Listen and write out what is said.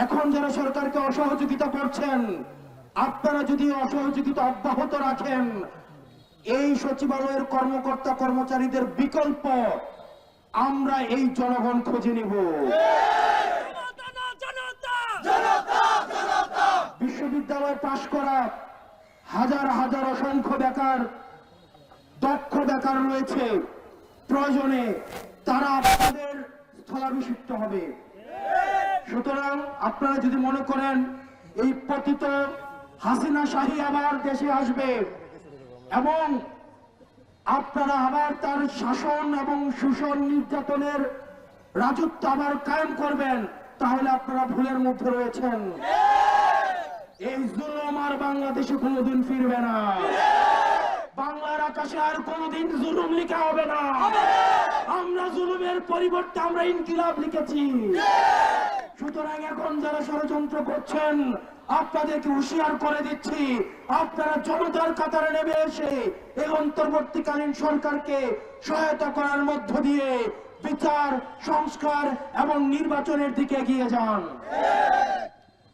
এখন যারা সরকারকে অসহযোগিতা করছেন, আপনারা যদি অসহযোগিতা অব্যাহত রাখেন, এই সচিবালয়ের কর্মকর্তা কর্মচারীদের বিকল্প আমরা এই জনগণ খুঁজে নিব। বিশ্ববিদ্যালয় পাশ করা হাজার হাজার অসংখ্য বেকার, দক্ষ বেকার রয়েছে, প্রয়োজনে তারা আপনাদের স্থলাভিষিক্ত হবে। সুতরাং আপনারা যদি মনে করেন এই পতিত হাসিনা শাহী আবার দেশে আসবে এবং আপনারা আবার তার শাসন এবং শোষণ নির্যাতনের রাজত্ব আবার কায়েম করবেন, তাহলে আপনারা ভুলের মধ্যে রয়েছেন। এই জুলুম আর বাংলাদেশে কোনোদিন ফিরবে না। বাংলার আকাশে আর কোনোদিন জুলুম লেখা হবে না। আমরা জুলুমের পরিবর্তে আমরা ইনকিলাব লিখেছি। সুতরাং এখন যারা ষড়যন্ত্র করছেন, আপনাদেরকে হুঁশিয়ার করে দিচ্ছি, আপনারা জনতার কাতারে নেমে এসে এই অন্তর্বর্তীকালীন সরকারকে সহায়তা করার মধ্য দিয়ে বিচার, সংস্কার এবং নির্বাচনের দিকে এগিয়ে যান।